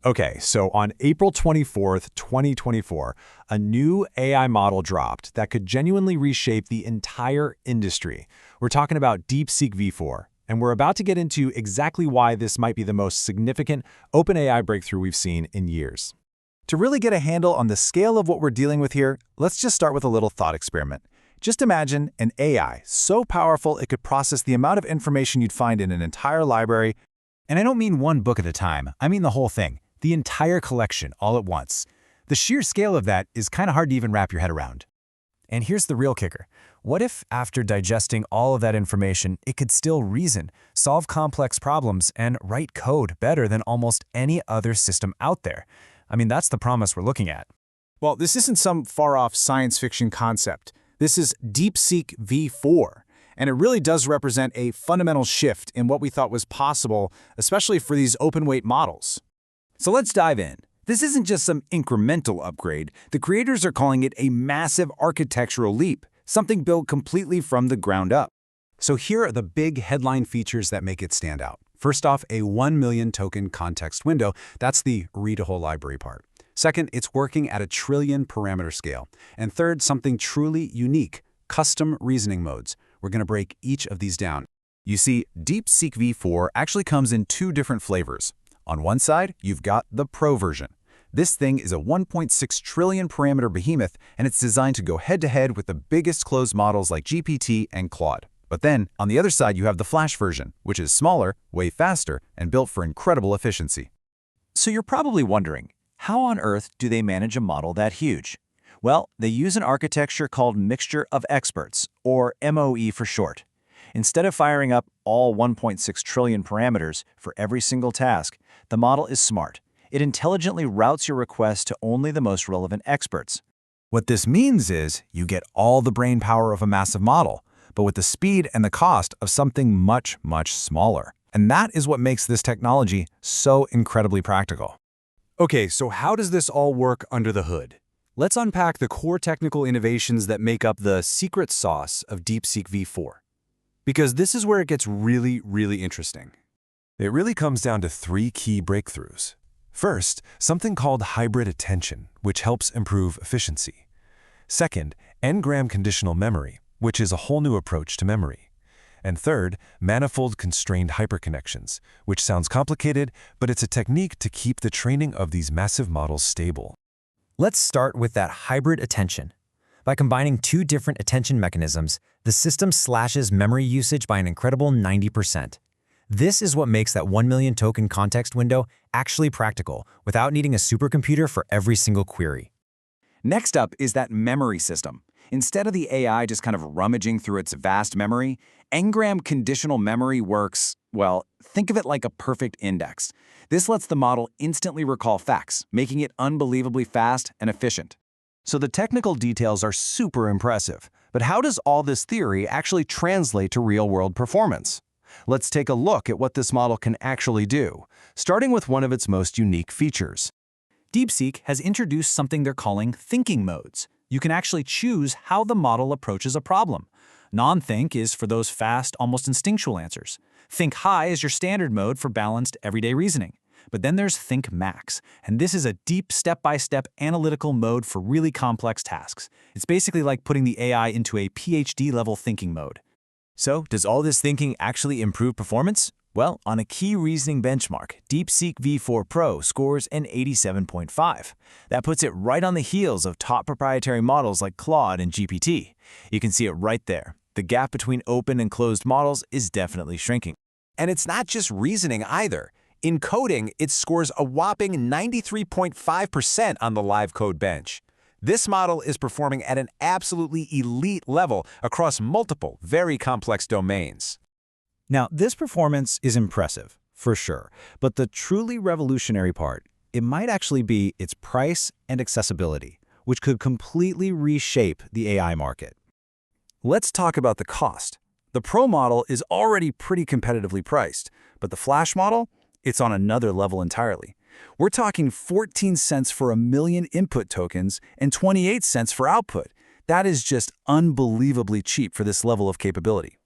Okay, so on April 24th, 2024, a new AI model dropped that could genuinely reshape the entire industry. We're talking about DeepSeek V4, and we're about to get into exactly why this might be the most significant open AI breakthrough we've seen in years. To really get a handle on the scale of what we're dealing with here, let's just start with a little thought experiment. Just imagine an AI so powerful it could process the amount of information you'd find in an entire library. And I don't mean one book at a time, I mean the whole thing. The entire collection all at once. The sheer scale of that is kind of hard to even wrap your head around. And here's the real kicker. What if, after digesting all of that information, it could still reason, solve complex problems, and write code better than almost any other system out there? I mean, that's the promise we're looking at. Well, this isn't some far-off science fiction concept. This is DeepSeek V4, and it really does represent a fundamental shift in what we thought was possible, especially for these open-weight models. So let's dive in. This isn't just some incremental upgrade. The creators are calling it a massive architectural leap, something built completely from the ground up. So here are the big headline features that make it stand out. First off, a 1 million token context window. That's the read-a-whole library part. Second, it's working at a trillion parameter scale. And third, something truly unique, custom reasoning modes. We're going to break each of these down. You see, DeepSeek V4 actually comes in two different flavors. On one side, you've got the Pro version. This thing is a 1.6 trillion parameter behemoth, and it's designed to go head-to-head with the biggest closed models like GPT and Claude. But then, on the other side, you have the Flash version, which is smaller, way faster, and built for incredible efficiency. So you're probably wondering, how on earth do they manage a model that huge? Well, they use an architecture called Mixture of Experts, or MoE for short. Instead of firing up all 1.6 trillion parameters for every single task, the model is smart. It intelligently routes your request to only the most relevant experts. What this means is you get all the brain power of a massive model, but with the speed and the cost of something much, much smaller. And that is what makes this technology so incredibly practical. Okay, so how does this all work under the hood? Let's unpack the core technical innovations that make up the secret sauce of DeepSeek V4. Because this is where it gets really, really interesting. It really comes down to three key breakthroughs. First, something called hybrid attention, which helps improve efficiency. Second, n-gram conditional memory, which is a whole new approach to memory. And third, manifold constrained hyperconnections, which sounds complicated, but it's a technique to keep the training of these massive models stable. Let's start with that hybrid attention. By combining two different attention mechanisms, the system slashes memory usage by an incredible 90%. This is what makes that 1 million token context window actually practical without needing a supercomputer for every single query. Next up is that memory system. Instead of the AI just kind of rummaging through its vast memory, n-gram conditional memory works, well, think of it like a perfect index. This lets the model instantly recall facts, making it unbelievably fast and efficient. So the technical details are super impressive, but how does all this theory actually translate to real-world performance? Let's take a look at what this model can actually do, starting with one of its most unique features. DeepSeek has introduced something they're calling thinking modes. You can actually choose how the model approaches a problem. Non-think is for those fast, almost instinctual answers. Think high is your standard mode for balanced, everyday reasoning. But then there's Think Max, and this is a deep step-by-step analytical mode for really complex tasks. It's basically like putting the AI into a PhD-level thinking mode. So, does all this thinking actually improve performance? Well, on a key reasoning benchmark, DeepSeek V4 Pro scores an 87.5. That puts it right on the heels of top proprietary models like Claude and GPT. You can see it right there. The gap between open and closed models is definitely shrinking. And it's not just reasoning either. In coding, it scores a whopping 93.5% on the live code bench. This model is performing at an absolutely elite level across multiple, very complex domains. Now, this performance is impressive, for sure, but the truly revolutionary part, it might actually be its price and accessibility, which could completely reshape the AI market. Let's talk about the cost. The Pro model is already pretty competitively priced, but the Flash model, it's on another level entirely. We're talking 14 cents for 1 million input tokens and 28 cents for output. That is just unbelievably cheap for this level of capability.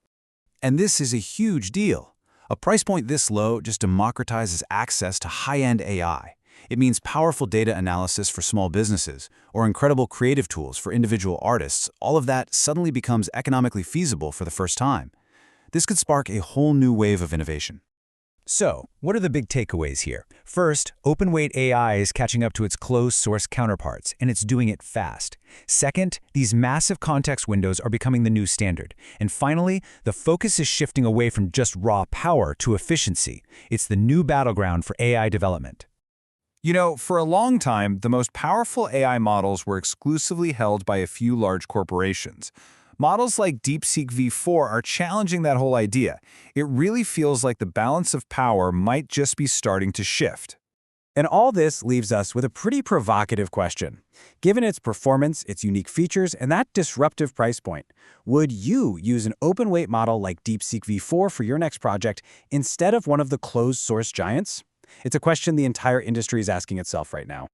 And this is a huge deal. A price point this low just democratizes access to high-end AI. It means powerful data analysis for small businesses or incredible creative tools for individual artists. All of that suddenly becomes economically feasible for the first time. This could spark a whole new wave of innovation. So, what are the big takeaways here? First, open-weight AI is catching up to its closed-source counterparts, and it's doing it fast. Second, these massive context windows are becoming the new standard. And finally, the focus is shifting away from just raw power to efficiency. It's the new battleground for AI development. You know, for a long time, the most powerful AI models were exclusively held by a few large corporations. Models like DeepSeek V4 are challenging that whole idea. It really feels like the balance of power might just be starting to shift. And all this leaves us with a pretty provocative question. Given its performance, its unique features, and that disruptive price point, would you use an open-weight model like DeepSeek V4 for your next project instead of one of the closed-source giants? It's a question the entire industry is asking itself right now.